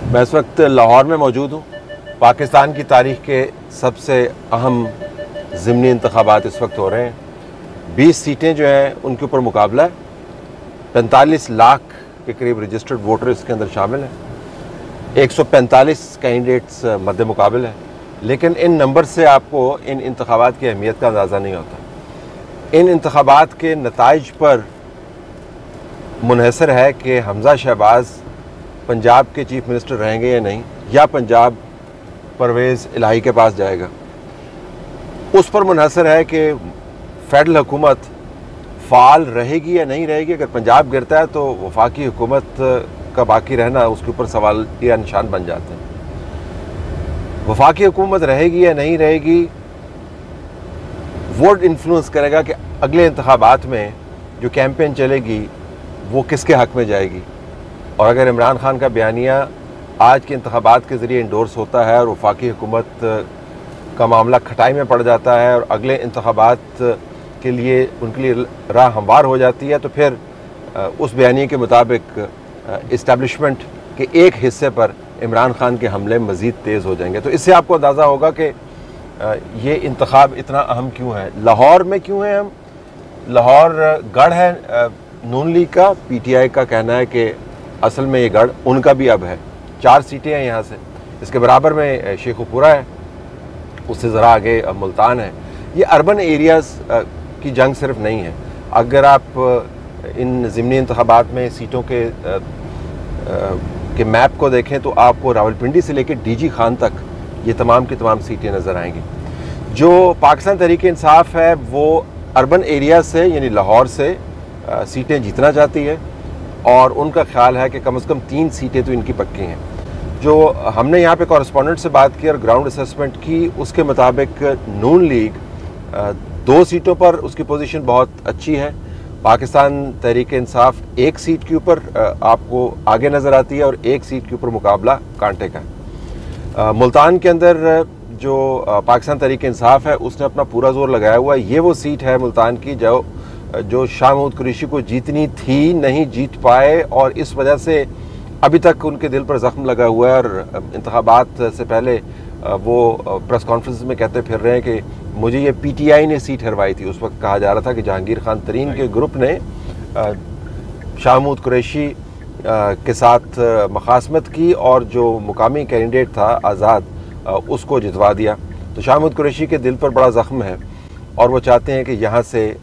मैं इस वक्त लाहौर में मौजूद हूँ। पाकिस्तान की तारीख के सबसे अहम ज़िमनी इंतखाबात इस वक्त हो रहे हैं। 20 सीटें जो हैं उनके ऊपर मुकाबला है। 45 लाख के करीब रजिस्टर्ड वोटर इसके अंदर शामिल हैं। 145 कैंडिडेट्स मद्दे मुकाबिल हैं। लेकिन इन नंबर से आपको इन इंतखाबात की अहमियत का अंदाज़ा नहीं होता। इन इंतखाबात के नताइज पर मुनहसर है कि हमज़ा शहबाज पंजाब के चीफ मिनिस्टर रहेंगे या नहीं, या पंजाब परवेज़ इलाही के पास जाएगा। उस पर मुनहसर है कि फेडरल हुकूमत फ़ाल रहेगी या नहीं रहेगी। अगर पंजाब गिरता है तो वफाकी हुकूमत का बाकी रहना उसके ऊपर सवाल या निशान बन जाते हैं। वफाकी हुकूमत रहेगी या नहीं रहेगी, वो इन्फ्लुएंस करेगा कि अगले इंतखाबात में जो कैंपेन चलेगी वो किसके हक़ में जाएगी। और अगर इमरान खान का बयानिया आज के इंतखाबात के ज़रिए इंडोर्स होता है और वफाकी हुकूमत का मामला खटाई में पड़ जाता है और अगले इंतखाबात के लिए उनके लिए राह हमवार हो जाती है, तो फिर उस बयानिए के मुताबिक इस्टेब्लिशमेंट के एक हिस्से पर इमरान खान के हमले मज़ीद तेज़ हो जाएंगे। तो इससे आपको अंदाज़ा होगा कि ये इंतखाब इतना अहम क्यों है। लाहौर में क्यों है हम? लाहौर गढ़ है नून लीग का। PTI का कहना है कि असल में ये गढ़ उनका भी अब है। 4 सीटें हैं यहाँ से। इसके बराबर में शेखुपुरा है, उससे ज़रा आगे मुल्तान है। ये अर्बन एरियाज़ की जंग सिर्फ नहीं है। अगर आप इन ज़िमनी इंतखाबात में सीटों के मैप को देखें तो आपको रावलपिंडी से लेकर DG खान तक ये तमाम की तमाम सीटें नज़र आएंगी। जो पाकिस्तान तहरीक-ए-इंसाफ है वो अर्बन एरिया से यानी लाहौर से सीटें जीतना चाहती है और उनका ख्याल है कि कम से कम 3 सीटें तो इनकी पक्की हैं। जो हमने यहाँ पे कॉरेस्पॉन्डेंट से बात की और ग्राउंड असेसमेंट की, उसके मुताबिक नून लीग 2 सीटों पर उसकी पोजीशन बहुत अच्छी है। पाकिस्तान तहरीक-ए-इंसाफ 1 सीट के ऊपर आपको आगे नज़र आती है और 1 सीट के ऊपर मुकाबला कांटे का है। मुल्तान के अंदर जो पाकिस्तान तहरीक-ए-इंसाफ है उसने अपना पूरा जोर लगाया हुआ है। ये वो सीट है मुल्तान की जो शाह महमूद कुरैशी को जीतनी थी, नहीं जीत पाए और इस वजह से अभी तक उनके दिल पर ज़ख्म लगा हुआ है। और इंतखाबात से पहले वो प्रेस कॉन्फ्रेंस में कहते फिर रहे हैं कि मुझे ये PTI ने सीट हरवाई थी। उस वक्त कहा जा रहा था कि जहांगीर खान तरीन के ग्रुप ने शाह महमूद कुरैशी के साथ मुखासमत की और जो मुकामी कैंडिडेट था आज़ाद उसको जितवा दिया। तो शाह महमूद कुरैशी के दिल पर बड़ा ज़ख्म है और वो चाहते हैं कि यहाँ से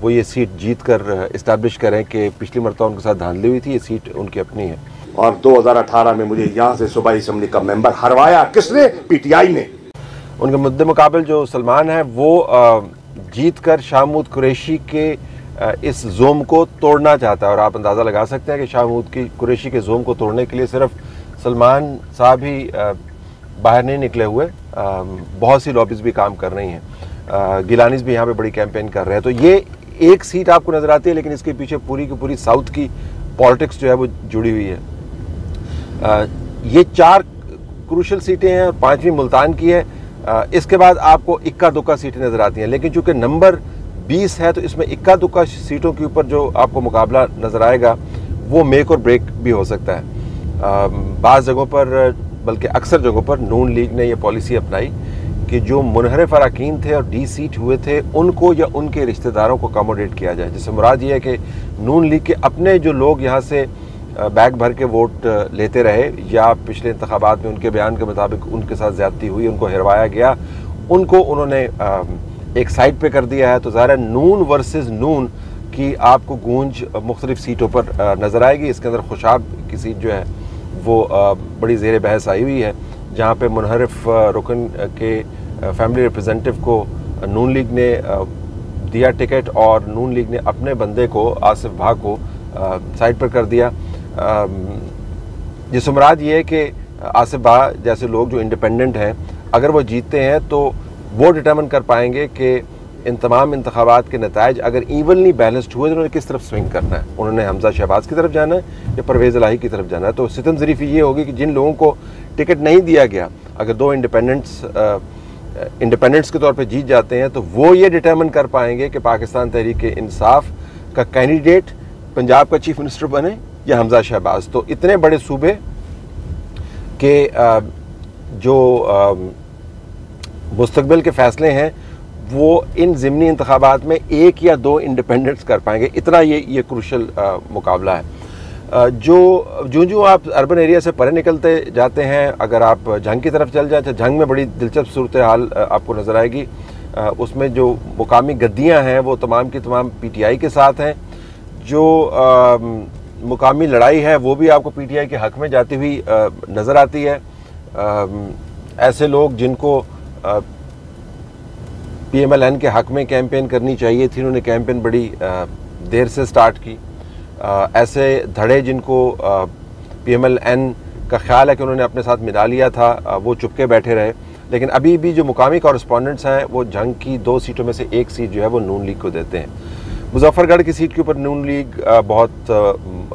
वो ये सीट जीत कर इस्टेब्लिश करें कि पिछली मरतबा उनके साथ धांधली हुई थी, ये सीट उनकी अपनी है। और 2018 में मुझे यहाँ से सूबाई असम्बली का मेंबर हरवाया किसने? PTI ने। उनके मुद्दे मुकाबिल जो सलमान है वो जीत कर शाह महमूद कुरैशी के इस जोम को तोड़ना चाहता है। और आप अंदाज़ा लगा सकते हैं कि शाह महमूद कुरैशी के जोम को तोड़ने के लिए सिर्फ सलमान साहब ही बाहर नहीं निकले हुए, बहुत सी लॉबीज़ भी काम कर रही हैं। गिलानीज़ भी यहाँ पे बड़ी कैंपेन कर रहे हैं। तो ये एक सीट आपको नज़र आती है, लेकिन इसके पीछे पूरी की पूरी साउथ की पॉलिटिक्स जो है वो जुड़ी हुई है। ये 4 क्रूशल सीटें हैं और 5वीं मुल्तान की है। इसके बाद आपको इक्का दुक्का सीटें नज़र आती हैं, लेकिन चूँकि नंबर 20 है तो इसमें इक्का दुक्का सीटों के ऊपर जो आपको मुकाबला नज़र आएगा वो मेक और ब्रेक भी हो सकता है। बाज़ जगहों पर, बल्कि अक्सर जगहों पर नून लीग ने यह पॉलिसी अपनाई कि जो मुनहरिफ अरकान थे और सीट हुए थे उनको या उनके रिश्तेदारों को अकोमोडेट किया जाए। जिससे मुराद ये है कि नून लीग के अपने जो लोग यहाँ से बैग भर के वोट लेते रहे या पिछले इंतखाबात में उनके बयान के मुताबिक उनके साथ ज़्यादती हुई, उनको हरवाया गया, उनको उन्होंने एक साइड पे कर दिया है। तो ज़ाहिर नून वर्सेस नून की आपको गूंज मुख्तलिफ सीटों पर नज़र आएगी। इसके अंदर खुशाब की सीट जो है वो बड़ी ज़ेर बहस आई हुई है, जहाँ पे मुनहरिफ रुकन के फैमिली रिप्रेजेंटेटिव को नून लीग ने दिया टिकट और नून लीग ने अपने बंदे को आसिफ भा को साइड पर कर दिया। जिस मुराद ये है कि आसिफ भा जैसे लोग जो इंडिपेंडेंट हैं अगर वो जीतते हैं तो वो डिटर्मिन कर पाएंगे कि इन तमाम इंतखाबात के नताइज अगर इवनली बैलेंस्ड हुए तो उन्होंने किस तरफ स्विंग करना है। उन्होंने हमज़ा शहबाज की तरफ जाना है या परवेज़ इलाही की तरफ जाना है। तो सितम ज़रीफ़ी ये होगी कि जिन लोगों को टिकट नहीं दिया गया, अगर 2 इंडिपेंडेंट्स के तौर पे जीत जाते हैं तो वो ये डिटर्मिन कर पाएंगे कि पाकिस्तान तहरीक-ए-इंसाफ का कैंडिडेट पंजाब का चीफ मिनिस्टर बने या हमज़ा शहबाज। तो इतने बड़े सूबे कि जो मुस्तकबिल के फ़ैसले हैं वो इन ज़िमनी इंतखाबात में 1 या 2 इंडिपेंडेंट्स कर पाएंगे, इतना ये क्रूशल मुकाबला है। जो आप अर्बन एरिया से परे निकलते जाते हैं, अगर आप जंग की तरफ चल जाए, जंग में बड़ी दिलचस्प सूरत हाल आपको नज़र आएगी। उसमें जो मुकामी गद्दियाँ हैं वो तमाम की तमाम PTI के साथ हैं। जो मुकामी लड़ाई है वो भी आपको PTI के हक़ में जाती हुई नज़र आती है। ऐसे लोग जिनको PMLN के हक़ में कैंपेन करनी चाहिए थी, उन्होंने कैंपेन बड़ी देर से स्टार्ट की। ऐसे धड़े जिनको PMLN का ख्याल है कि उन्होंने अपने साथ मिला लिया था, वो चुपके बैठे रहे। लेकिन अभी भी जो मुकामी कॉरेस्पॉन्डेंट्स हैं वो जंग की 2 सीटों में से 1 सीट जो है वो नून लीग को देते हैं। मुजफ्फरगढ़ की सीट के ऊपर नून लीग बहुत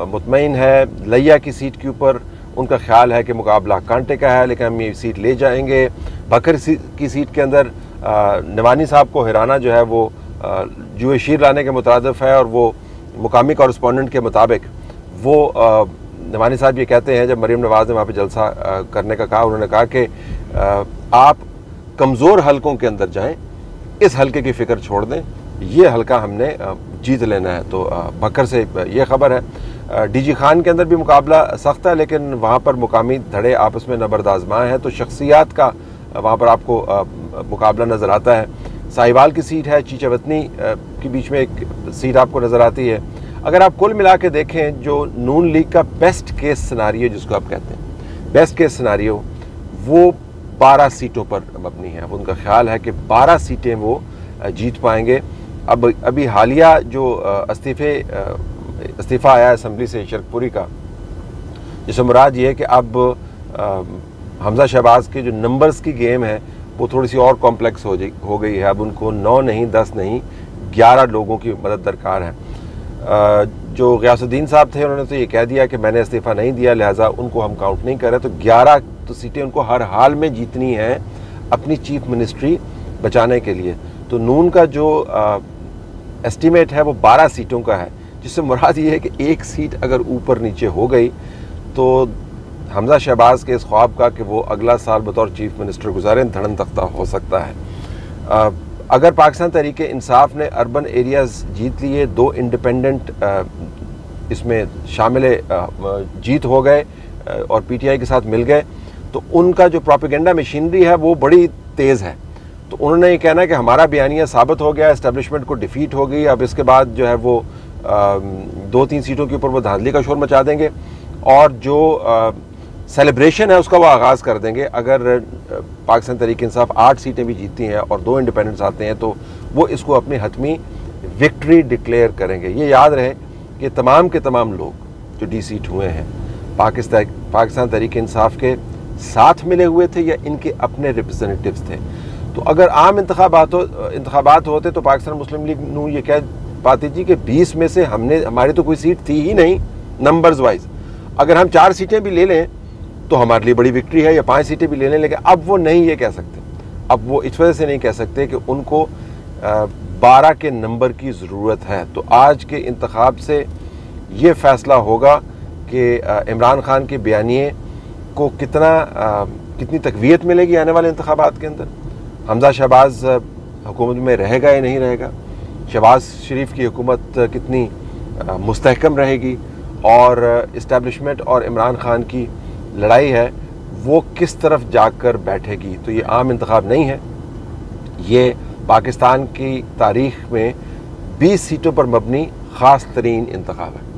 मुतमईन है। लिया की सीट के ऊपर उनका ख्याल है कि मुकाबला कांटे का है, लेकिन हम ये सीट ले जाएंगे। बकर की सीट के अंदर नवानी साहब को हिराना जो है वो जुए शीर लाने के मुताबिक है, और वो मुकामी कॉरेस्पॉन्डेंट के मुताबिक वो नवानी साहब ये कहते हैं, जब मरीम नवाज़ ने वहाँ पे जलसा करने का कहा, उन्होंने कहा कि आप कमज़ोर हलकों के अंदर जाएं, इस हलके की फ़िक्र छोड़ दें, ये हलका हमने जीत लेना है। तो बकर से ये खबर है। DG खान के अंदर भी मुकाबला सख्त है, लेकिन वहाँ पर मुकामी धड़े आपस में नबरदाजमाएँ हैं, तो शख्सियात का वहाँ पर आपको मुकाबला नज़र आता है। साहिवाल की सीट है, चीचावतनी के बीच में एक सीट आपको नज़र आती है। अगर आप कुल मिला के देखें, जो नून लीग का बेस्ट केस सिनारियो जिसको आप कहते हैं, बेस्ट केस सिनारियो, वो 12 सीटों पर मबनी है। उनका ख्याल है कि 12 सीटें वो जीत पाएंगे। अब अभी हालिया जो इस्तीफ़ा आया असम्बली से शरकपुरी का, जिससे मुराद ये है कि अब हमजा शहबाज के जो नंबर्स की गेम है वो थोड़ी सी और कॉम्प्लेक्स हो गई है। अब उनको 9 नहीं, 10 नहीं, 11 लोगों की मदद दरकार है। जो ग़ियासुद्दीन साहब थे उन्होंने तो ये कह दिया कि मैंने इस्तीफ़ा नहीं दिया, लिहाजा उनको हम काउंट नहीं कर रहे। तो 11 तो सीटें उनको हर हाल में जीतनी है अपनी चीफ मिनिस्ट्री बचाने के लिए। तो नून का जो एस्टीमेट है वो 12 सीटों का है, जिससे मुराद ये है कि 1 सीट अगर ऊपर नीचे हो गई तो हमजा शहबाज के इस ख्वाब का कि वो अगला साल बतौर चीफ मिनिस्टर गुजारें धड़न तख्ता हो सकता है। अगर पाकिस्तान तहरीक इंसाफ ने अर्बन एरियाज़ जीत लिए, 2 इंडिपेंडेंट इसमें शामिल जीत हो गए और PTI के साथ मिल गए, तो उनका जो प्रोपेगेंडा मशीनरी है वो बड़ी तेज़ है। तो उन्होंने ये कहना है कि हमारा बयानिया साबित हो गया, एस्टेब्लिशमेंट को डिफीट हो गई, अब इसके बाद जो है वो 2-3 सीटों के ऊपर वो धांधली का शोर मचा देंगे और जो सेलिब्रेशन है उसका वो आगाज़ कर देंगे। अगर पाकिस्तान तहरीक इंसाफ 8 सीटें भी जीतती हैं और 2 इंडिपेंडेंट्स आते हैं तो वो इसको अपनी हतमी विक्ट्री डिक्लेयर करेंगे। ये याद रहे कि तमाम के तमाम लोग जो डीसीट हुए हैं पाकिस्तान तहरीक इंसाफ के साथ मिले हुए थे या इनके अपने रिप्रेजेंटेटिव्स थे। तो अगर आम इंतखाबात होते तो पाकिस्तान मुस्लिम लीग नून ये कह पाती थी कि 20 में से हमारी तो कोई सीट थी ही नहीं नंबर्स वाइज, अगर हम 4 सीटें भी ले लें तो हमारे लिए बड़ी विक्ट्री है, या 5 सीटें भी ले लें। लेकिन अब वो नहीं ये कह सकते, अब वो इस वजह से नहीं कह सकते कि उनको 12 के नंबर की ज़रूरत है। तो आज के इंतखाब से ये फ़ैसला होगा कि इमरान खान के बयानिए को कितनी तक़वियत मिलेगी आने वाले इंतखाबात के अंदर। हमजा शहबाज हुकूमत में रहेगा या नहीं रहेगा, शहबाज शरीफ की हुकूमत कितनी मुस्तहकम रहेगी, और इस्टेब्लिशमेंट और इमरान खान की लड़ाई है वो किस तरफ जाकर बैठेगी। तो ये आम इंतखाब नहीं है, ये पाकिस्तान की तारीख़ में 20 सीटों पर मबनी ख़ास तरीन इंतखाब है।